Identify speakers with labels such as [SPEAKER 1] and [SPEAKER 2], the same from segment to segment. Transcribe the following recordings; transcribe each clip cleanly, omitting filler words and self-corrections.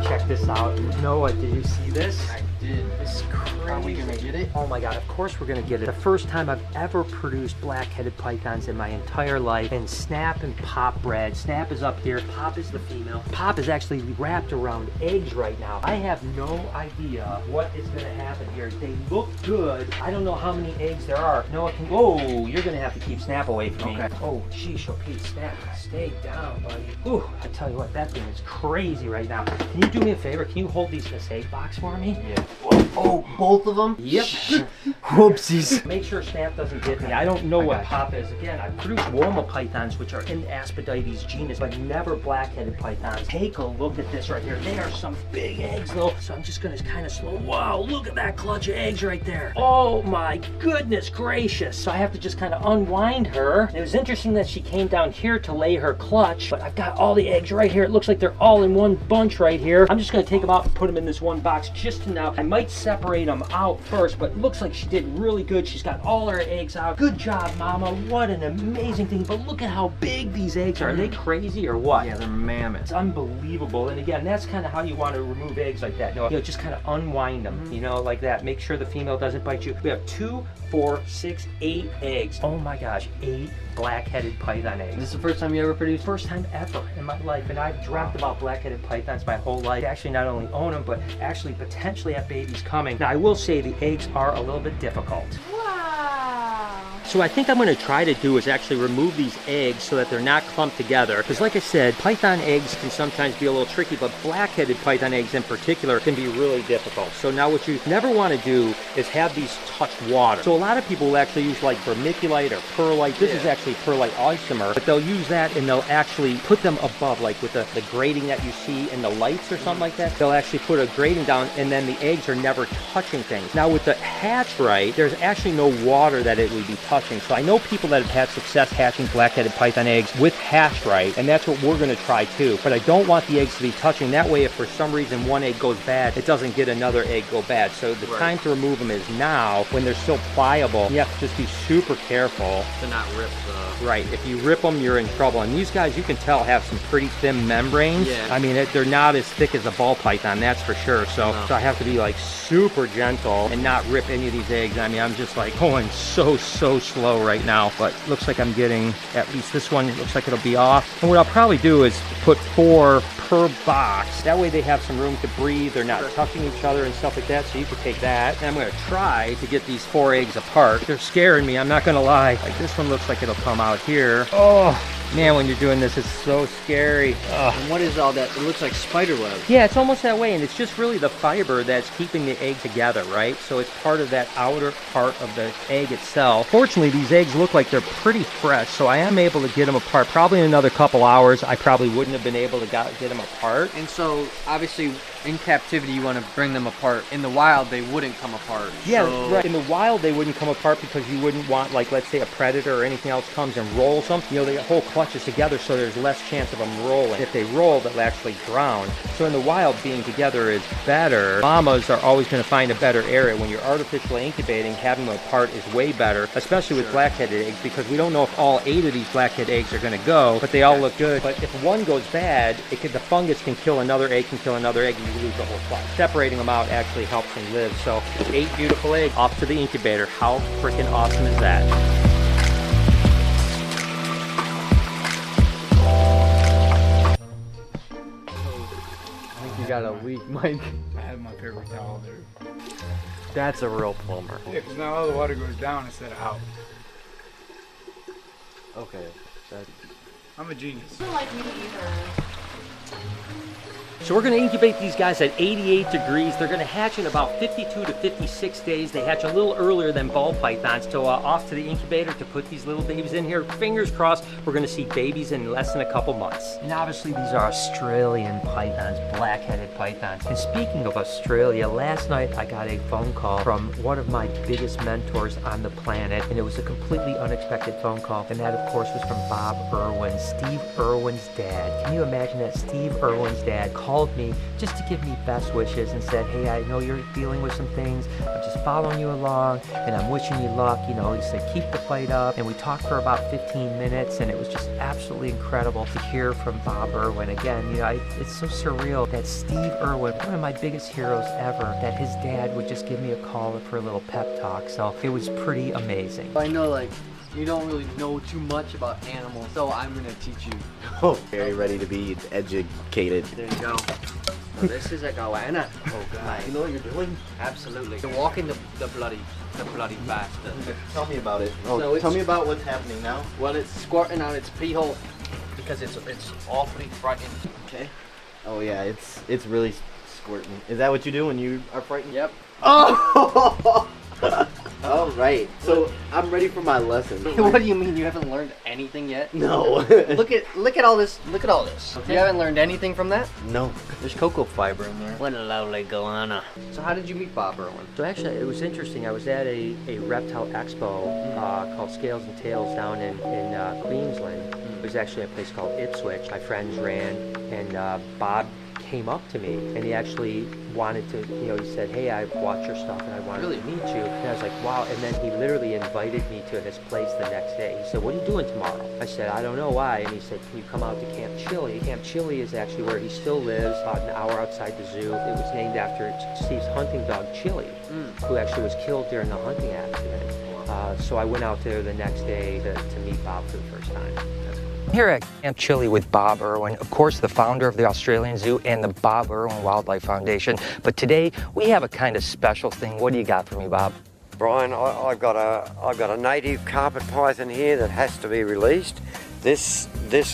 [SPEAKER 1] check this out. Noah, did you see this?
[SPEAKER 2] I did. This is crazy. Are we gonna get it?
[SPEAKER 1] Oh my God, of course we're gonna get it. The first time I've ever produced black-headed pythons in my entire life. And Snap and Pop bred. Snap is up here, Pop is the female. Pop is actually wrapped around eggs right now. I have no idea what is gonna happen here. They look good. I don't know how many eggs there are. Noah, oh, you're gonna have to keep Snap away from me.
[SPEAKER 2] Okay.
[SPEAKER 1] Oh, sheesh, okay, Snap, stay down, buddy. Ooh, I tell you what, that thing is crazy right now. Can you do me a favor? Can you hold this egg box for me?
[SPEAKER 2] Yeah. Oh, both of them?
[SPEAKER 1] Yep.
[SPEAKER 2] Whoopsies.
[SPEAKER 1] Make sure Snap doesn't get me. I don't know what Pop is. Again, I produce Woma pythons, which are in the Aspidites genus, but never black-headed pythons. Take a look at this right here. They are some big eggs, though. So I'm just gonna kind of slow. Wow, look at that clutch of eggs right there. Oh my goodness gracious. So I have to just kind of unwind her. It was interesting that she came down here to lay her clutch, but I've got all the eggs right here. It looks like they're all in one bunch right here. I'm just gonna take them out and put them in this one box just to now. I might separate them out first, but it looks like she did really good. She's got all her eggs out. Good job, Mama. What an amazing thing. But look at how big these eggs are. Are they crazy or what?
[SPEAKER 2] Yeah, they're mammoths.
[SPEAKER 1] It's unbelievable. And again, that's kind of how you want to remove eggs like that. You know, just kind of unwind them, you know, like that. Make sure the female doesn't bite you. We have 2, 4, 6, 8 eggs. Oh my gosh, 8 black-headed python eggs.
[SPEAKER 2] This is the first time you ever produced?
[SPEAKER 1] First time ever in my life, and I've dreamt about black-headed pythons my whole life. I actually not only own them, but actually potentially have babies coming. Now, I will say the eggs are a little bit difficult. So I think I'm going to try to do is actually remove these eggs so that they're not clumped together. Because like I said, python eggs can sometimes be a little tricky, but black-headed python eggs in particular can be really difficult. So now what you never want to do is have these touch water. So a lot of people will actually use like vermiculite or perlite. This is actually perlite isomer, but they'll use that and they'll actually put them above, like with the grating that you see in the lights or something like that. They'll actually put a grating down and then the eggs are never touching things. Now with the hatch-right, there's actually no water that it would be touching. So I know people that have had success hatching black-headed python eggs with hatch-right, and that's what we're going to try too. But I don't want the eggs to be touching. That way, if for some reason one egg goes bad, it doesn't get another egg go bad. So the time to remove them is now, when they're still pliable. You have to just be super careful
[SPEAKER 2] to not rip the...
[SPEAKER 1] Right. If you rip them, you're in trouble. And these guys, you can tell, have some pretty thin membranes.
[SPEAKER 2] Yeah.
[SPEAKER 1] I mean, they're not as thick as a ball python, that's for sure. So I have to be like super gentle and not rip any of these eggs. I mean, I'm just like going so slow right now, but looks like I'm getting at least this one. It looks like it'll be off. And what I'll probably do is put 4 per box. That way they have some room to breathe. They're not touching each other and stuff like that, so you can take that. And I'm going to try to get these 4 eggs apart. They're scaring me, I'm not going to lie. Like this one looks like it'll come out here. Oh man, when you're doing this, it's so scary.
[SPEAKER 2] And what is all that? It looks like spider web.
[SPEAKER 1] Yeah, it's almost that way, and it's just really the fiber that's keeping the egg together, right? So it's part of that outer part of the egg itself. Fortunately, these eggs look like they're pretty fresh, so I am able to get them apart. Probably in another couple hours, I probably wouldn't have been able to get them apart.
[SPEAKER 2] And so, obviously, in captivity, you want to bring them apart. In the wild, they wouldn't come apart.
[SPEAKER 1] Yeah,
[SPEAKER 2] so...
[SPEAKER 1] right. In the wild, they wouldn't come apart because you wouldn't want, like, let's say a predator or anything else comes and rolls them. You know, the whole clutches together, so there's less chance of them rolling. If they roll, they'll actually drown. So in the wild, being together is better. Mamas are always going to find a better area. When you're artificially incubating, having them apart is way better, especially with black-headed eggs, because we don't know if all 8 of these black-headed eggs are going to go, but they all look good. But if one goes bad, the fungus can kill another egg, and you lose the whole clutch. Separating them out actually helps them live. So 8 beautiful eggs off to the incubator. How freaking awesome is that?
[SPEAKER 2] I think you got a leak, Mike.
[SPEAKER 3] I have my paper towel there.
[SPEAKER 2] That's a real plumber.
[SPEAKER 3] Yeah, because now all the water goes down instead of out.
[SPEAKER 2] Okay.
[SPEAKER 3] I'm a genius.
[SPEAKER 4] Don't like me either.
[SPEAKER 1] So we're going to incubate these guys at 88 degrees. They're going to hatch in about 52 to 56 days. They hatch a little earlier than ball pythons. So off to the incubator to put these little babies in here. Fingers crossed, we're going to see babies in less than a couple months. And obviously these are Australian pythons, black-headed pythons. And speaking of Australia, last night I got a phone call from one of my biggest mentors on the planet. And it was a completely unexpected phone call. And that, of course, was from Bob Irwins, Steve Irwins' dad. Can you imagine that? Steve Irwins' dad called called me just to give me best wishes and said, hey, I know you're dealing with some things. I'm just following you along and I'm wishing you luck. You know, he said, keep the fight up. And we talked for about 15 minutes and it was just absolutely incredible to hear from Bob Irwin. Again, you know, it's so surreal that Steve Irwin, one of my biggest heroes ever, that his dad would just give me a call for a little pep talk. So it was pretty amazing.
[SPEAKER 2] I know, like, you don't really know too much about animals, so I'm gonna teach you.
[SPEAKER 4] Oh, very ready to be educated.
[SPEAKER 2] There you go. So this is a goanna.
[SPEAKER 4] Oh God, you know what you're doing?
[SPEAKER 2] Absolutely. You're walking the bloody bastard.
[SPEAKER 4] Tell me about it. Oh,
[SPEAKER 2] So
[SPEAKER 4] tell me about what's happening now.
[SPEAKER 2] Well, it's squirting out its pee hole because it's awfully frightened.
[SPEAKER 4] Okay. Oh yeah, it's really squirting. Is that what you do when you are frightened?
[SPEAKER 2] Yep.
[SPEAKER 4] Oh! All right. So I'm ready for my lesson.
[SPEAKER 2] What do you mean you haven't learned anything yet?
[SPEAKER 4] No.
[SPEAKER 2] Look at all this. Look at all this.
[SPEAKER 4] Okay.
[SPEAKER 2] You haven't learned anything from that?
[SPEAKER 4] No.
[SPEAKER 2] There's cocoa fiber in there. What a lovely goanna. So how did you meet Bob Irwin?
[SPEAKER 1] So actually, it was interesting. I was at a reptile expo called Scales and Tails down in Queensland. It was actually a place called Ipswich. My friends ran, and Bob came up to me, and he actually wanted to, you know, he said, hey, I've watched your stuff, and I wanted to meet you. And I was like, wow. And then he literally invited me to his place the next day. He said, what are you doing tomorrow? I said, I don't know why. And he said, can you come out to Camp Chili? Camp Chili is actually where he still lives, about an hour outside the zoo. It was named after Steve's hunting dog, Chili, who actually was killed during the hunting accident. So I went out there the next day to meet Bob for the first time. Here at Camp Chili with Bob Irwin, of course the founder of the Australian Zoo and the Bob Irwin Wildlife Foundation. But today we have a kind of special thing. What do you got for me, Bob?
[SPEAKER 5] Brian, I've got a native carpet python here that has to be released. This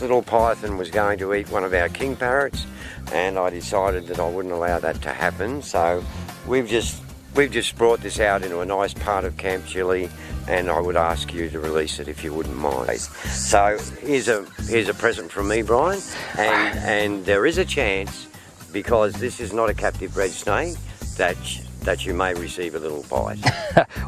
[SPEAKER 5] little python was going to eat one of our king parrots, and I decided that I wouldn't allow that to happen. So we've just brought this out into a nice part of Camp Chili, and I would ask you to release it if you wouldn't mind. So here's a present from me, Brian, and there is a chance, because this is not a captive bred snake, that you may receive a little bite.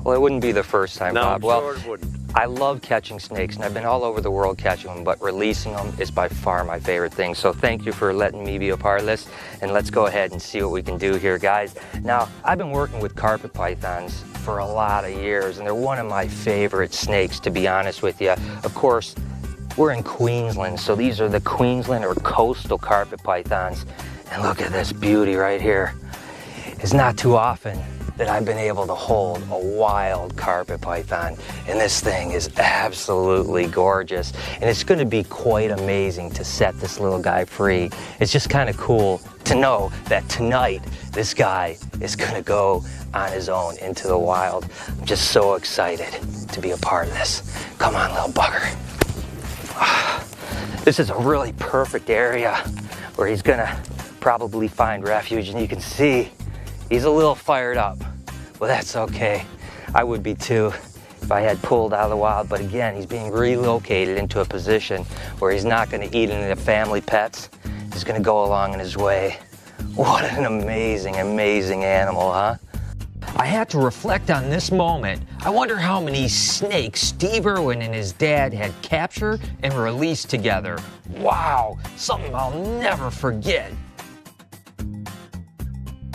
[SPEAKER 1] Well, it wouldn't be the first time,
[SPEAKER 5] No,
[SPEAKER 1] Bob.
[SPEAKER 5] I'm
[SPEAKER 1] Well,
[SPEAKER 5] sure it wouldn't.
[SPEAKER 1] I love catching snakes, and I've been all over the world catching them, but releasing them is by far my favorite thing. So thank you for letting me be a part of this, and let's go ahead and see what we can do here, guys. Now, I've been working with carpet pythons for a lot of years, and they're one of my favorite snakes, to be honest with you. Of course, we're in Queensland, so these are the Queensland or coastal carpet pythons. And look at this beauty right here. It's not too often that I've been able to hold a wild carpet python, and this thing is absolutely gorgeous, and it's going to be quite amazing to set this little guy free. It's just kind of cool to know that tonight this guy is going to go on his own into the wild. I'm just so excited to be a part of this. Come on, little bugger. This is a really perfect area where he's going to probably find refuge, and you can see he's a little fired up. Well, that's okay. I would be too if I had pulled out of the wild. But again, he's being relocated into a position where he's not going to eat any of the family pets. He's going to go along in his way. What an amazing, amazing animal, huh? I had to reflect on this moment. I wonder how many snakes Steve Irwin and his dad had captured and released together. Wow, something I'll never forget.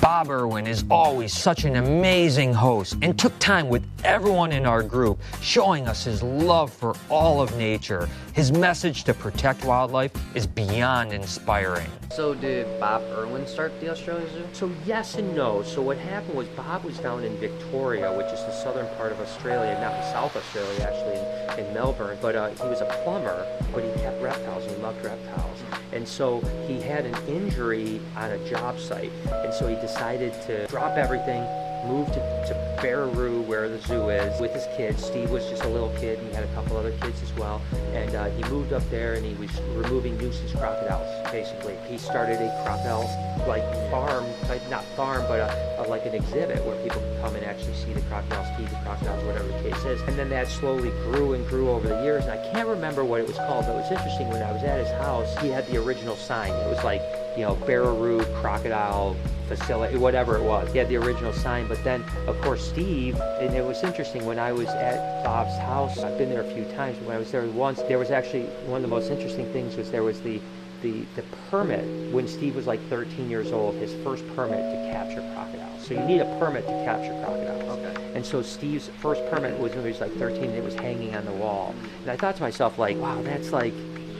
[SPEAKER 1] Bob Irwin is always such an amazing host and took time with everyone in our group, showing us his love for all of nature. His message to protect wildlife is beyond inspiring.
[SPEAKER 2] So did Bob Irwin start the Australian Zoo?
[SPEAKER 1] So yes and no. So what happened was Bob was down in Victoria, which is the southern part of Australia, not in South Australia actually, in Melbourne. But he was a plumber, but he kept reptiles and he loved reptiles. And so he had an injury on a job site, and so he decided to drop everything, move to Barraroo, where the zoo is, with his kids. Steve was just a little kid, and he had a couple other kids as well. And he moved up there, and he was removing nuisance crocodiles, basically. He started a crocodile, like, farm, type, not farm, but like an exhibit where people could come and actually see the crocodiles, feed the crocodiles, whatever the case is. And then that slowly grew and grew over the years, and I can't remember what it was called, but it was interesting. When I was at his house, he had the original sign. It was like, you know, Barraroo Crocodile Facility, whatever it was. He had the original sign, but then, of course, Steve, and it was interesting, when I was at Bob's house, I've been there a few times, but when I was there once, there was actually, one of the most interesting things was there was the the permit when Steve was like 13 years old, his first permit to capture crocodiles. So you need a permit to capture crocodiles.
[SPEAKER 2] Okay.
[SPEAKER 1] And so Steve's first permit was when he was like 13 and it was hanging on the wall. And I thought to myself, like, wow, that's like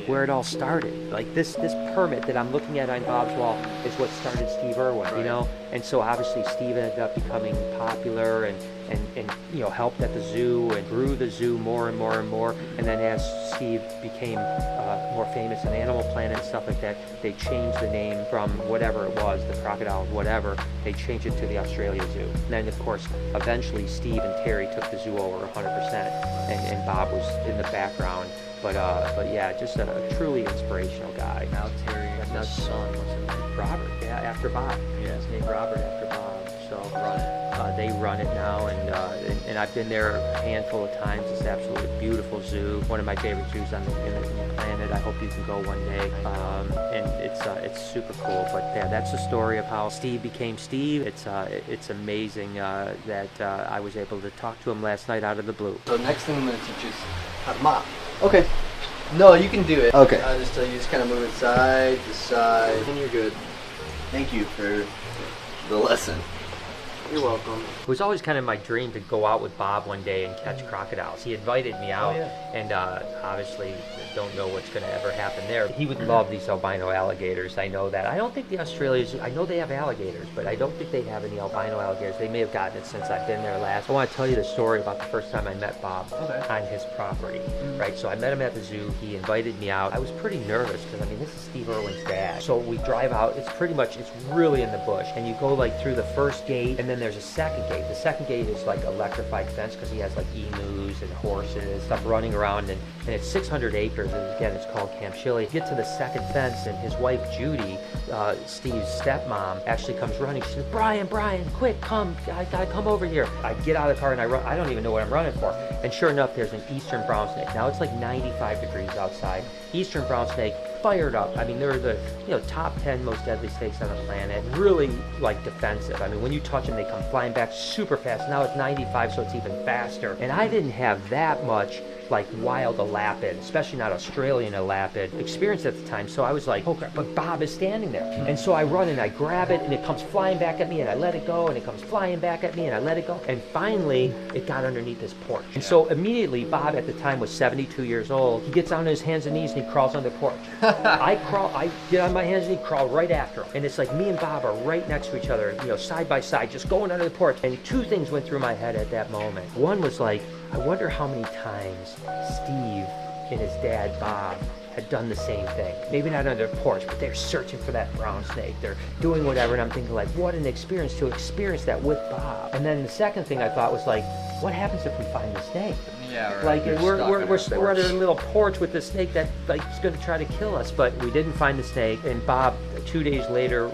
[SPEAKER 1] where it all started. Like this permit that I'm looking at on Bob's wall is what started Steve Irwin, you know? And so obviously Steve ended up becoming popular and you know, helped at the zoo and grew the zoo more and more and more. And then as Steve became more famous on Animal Planet and stuff like that, they changed the name from whatever it was, the crocodile, whatever, they changed it to the Australia Zoo. And then of course, eventually Steve and Terry took the zoo over 100% and Bob was in the background. But yeah, just a truly inspirational guy.
[SPEAKER 2] Now Terry and his son, what's his name?
[SPEAKER 1] Robert, yeah, after Bob.
[SPEAKER 2] Yeah.
[SPEAKER 1] His name Robert after Bob. So
[SPEAKER 2] Run it.
[SPEAKER 1] they run it now, and I've been there a handful of times. It's absolutely a beautiful zoo. One of my favorite zoos on the planet. I hope you can go one day. And it's super cool. But yeah, that's the story of how Steve became Steve. It's amazing that I was able to talk to him last night out of the blue.
[SPEAKER 2] So next thing I'm going to teach you is how to mop. Okay. No, you can do it.
[SPEAKER 4] Okay.
[SPEAKER 2] I'll just tell you, just kind of move it side to side, and you're good.
[SPEAKER 4] Thank you for the lesson.
[SPEAKER 2] You're welcome.
[SPEAKER 1] It was always kind of my dream to go out with Bob one day and catch crocodiles. He invited me out, and obviously don't know what's going to ever happen there. He would love these albino alligators. I know that. I don't think the Australians, I know they have alligators, but I don't think they have any albino alligators. They may have gotten it since I've been there last. I want to tell you the story about the first time I met Bob on his property, right? So I met him at the zoo. He invited me out. I was pretty nervous because, I mean, this is Steve Irwin's dad. So we drive out. It's really in the bush, and you go like through the first gate, and then there's a second gate. The second gate is like electrified fence because he has like emus and horses, stuff running around, and it's 600 acres, and again, it's called Camp Chile. You get to the second fence, and his wife, Judy, Steve's stepmom, actually comes running. She says, Brian, quick, come, I gotta come over here. I get out of the car, and I run. I don't even know what I'm running for. And sure enough, there's an eastern brown snake. Now, it's like 95 degrees outside. Eastern brown snake, fired up. I mean, they're the top 10 most deadly snakes on the planet. Really like defensive. I mean, when you touch them, they come flying back super fast. Now it's 95, so it's even faster. And I didn't have that much like wild elapid, especially not Australian elapid, experience at the time. So I was like, oh crap, but Bob is standing there. And so I run and I grab it, and it comes flying back at me, and I let it go, and it comes flying back at me, and I let it go. And finally, it got underneath this porch. And so immediately, Bob at the time was 72 years old. He gets on his hands and knees and he crawls on the porch. I get on my hands and knees, crawl right after him. And it's like me and Bob are right next to each other, side by side, just going under the porch. And two things went through my head at that moment. One was like, I wonder how many times Steve and his dad, Bob, had done the same thing. Maybe not under the porch, but they're searching for that brown snake. They're doing whatever, and I'm thinking like, what an experience to experience that with Bob. And then the second thing I thought was like, what happens if we find the snake?
[SPEAKER 2] Yeah, right.
[SPEAKER 1] Like we're under a little porch with the snake that like is going to try to kill us, but we didn't find the snake. And Bob, 2 days later,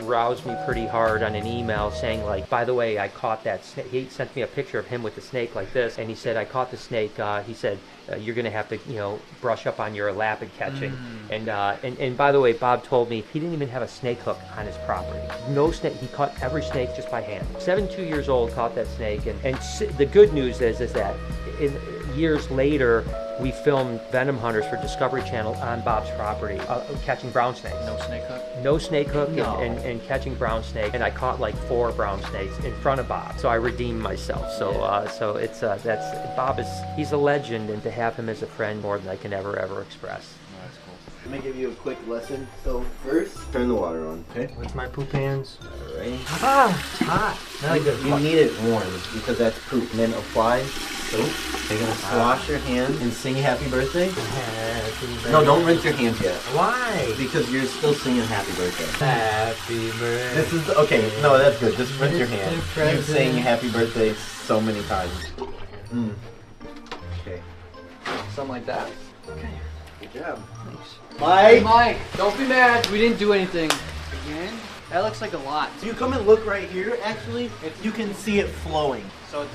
[SPEAKER 1] roused me pretty hard on an email saying like, by the way, I caught that snake. He sent me a picture of him with the snake like this, and he said, I caught the snake. He said, you're going to have to, brush up on your elapid catching. And by the way, Bob told me he didn't even have a snake hook on his property. No snake. He caught every snake just by hand. 72 years old, caught that snake. And the good news is that years later, we filmed Venom Hunters for Discovery Channel on Bob's property, catching brown snakes.
[SPEAKER 2] No snake hook?
[SPEAKER 1] No snake hook.
[SPEAKER 2] No.
[SPEAKER 1] And catching brown snake. And I caught like 4 brown snakes in front of Bob. So I redeemed myself. So so it's Bob he's a legend, and to have him as a friend more than I can ever express.
[SPEAKER 2] That's cool.
[SPEAKER 4] Let me give you a quick lesson. So first, turn the water on. Okay.
[SPEAKER 1] With my poop hands.
[SPEAKER 4] All right.
[SPEAKER 1] Ah, it's hot. Now
[SPEAKER 4] You need it warm because that's poop. And then apply soap. You're gonna wash your hands and sing Happy Birthday.
[SPEAKER 1] Happy birthday.
[SPEAKER 4] No, don't rinse your hands yet.
[SPEAKER 1] Why?
[SPEAKER 4] Because you're still singing Happy Birthday.
[SPEAKER 1] Happy birthday.
[SPEAKER 4] This is okay. No, that's good. Just rinse your hands. You sing Happy Birthday so many times. Okay.
[SPEAKER 2] Something like that.
[SPEAKER 4] Okay. Good job.
[SPEAKER 1] Thanks.
[SPEAKER 2] Mike, don't be mad. We didn't do anything. Again? That looks like a lot.
[SPEAKER 4] If you come and look right here, actually, you can see it flowing.
[SPEAKER 2] So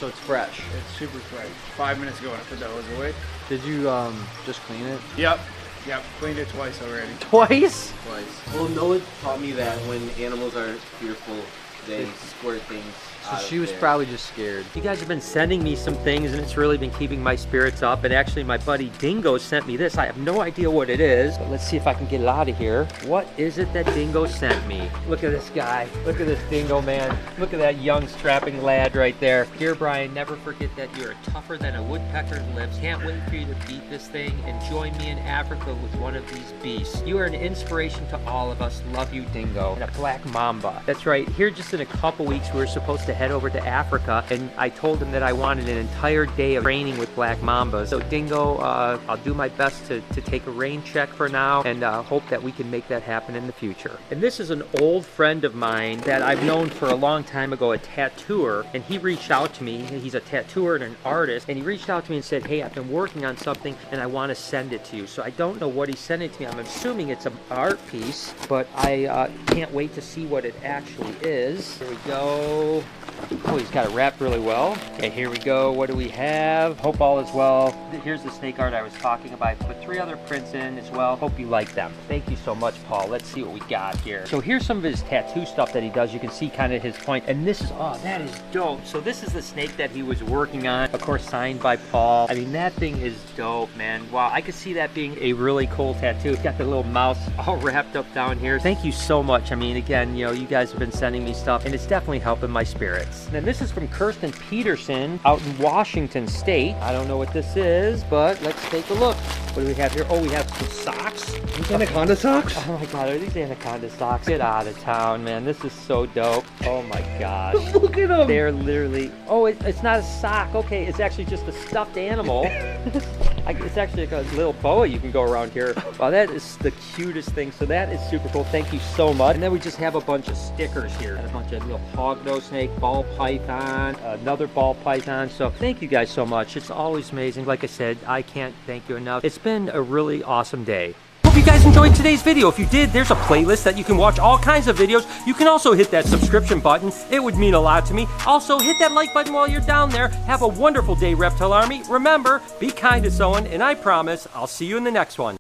[SPEAKER 2] it's fresh.
[SPEAKER 3] It's super fresh. 5 minutes ago, I put that hose away.
[SPEAKER 2] Did you just clean it?
[SPEAKER 3] Yep. Cleaned it twice already.
[SPEAKER 1] Twice?
[SPEAKER 2] Twice.
[SPEAKER 4] Well, Noah taught me that when animals are fearful, they squirt things.
[SPEAKER 2] So she was probably just scared.
[SPEAKER 1] You guys have been sending me some things and it's really been keeping my spirits up. And actually my buddy Dingo sent me this. I have no idea what it is, but let's see if I can get it out of here. What is it that Dingo sent me? Look at this guy. Look at this Dingo, man. Look at that young strapping lad right there. Dear Brian, never forget that you're tougher than a woodpecker's lips. Can't wait for you to beat this thing and join me in Africa with one of these beasts. You are an inspiration to all of us. Love you, Dingo. And a black mamba. That's right. Here just in a couple weeks, we're supposed to head over to Africa, and I told him that I wanted an entire day of training with black mambas. So Dingo, I'll do my best to take a rain check for now, and hope that we can make that happen in the future. And this is an old friend of mine that I've known for a long time ago, a tattooer, and he reached out to me. He's a tattooer and an artist, and he reached out to me and said, hey, I've been working on something and I want to send it to you. So I don't know what he sent it to me. I'm assuming it's an art piece, but I can't wait to see what it actually is. Here we go. Oh, he's got it wrapped really well. Okay, here we go. What do we have? Hope all is well. Here's the snake art I was talking about. I put 3 other prints in as well. Hope you like them. Thank you so much, Paul. Let's see what we got here. So here's some of his tattoo stuff that he does. You can see kind of his point. And this is, oh, that is dope. So this is the snake that he was working on. Of course, signed by Paul. I mean, that thing is dope, man. Wow, I could see that being a really cool tattoo. It's got the little mouse all wrapped up down here. Thank you so much. I mean, again, you know, you guys have been sending me stuff, and it's definitely helping my spirits. And then this is from Kirsten Peterson out in Washington State. I don't know what this is, but let's take a look. What do we have here? Oh, we have some socks.
[SPEAKER 3] These anaconda socks?
[SPEAKER 1] Oh my God, are these anaconda socks? Get out of town, man. This is so dope. Oh my gosh.
[SPEAKER 3] Look at them.
[SPEAKER 1] They're literally, oh, it's not a sock. Okay, it's actually just a stuffed animal. It's actually like a little boa you can go around here. Wow, that is the cutest thing. So that is super cool. Thank you so much. And then we just have a bunch of stickers here. And a bunch of little hognose snake, ball python, another ball python. So thank you guys so much. It's always amazing. Like I said, I can't thank you enough. It's been a really awesome day. Hope you guys enjoyed today's video. If you did, there's a playlist that you can watch all kinds of videos. You can also hit that subscription button. It would mean a lot to me. Also, hit that like button while you're down there. Have a wonderful day, Reptile Army. Remember, be kind to someone, and I promise I'll see you in the next one.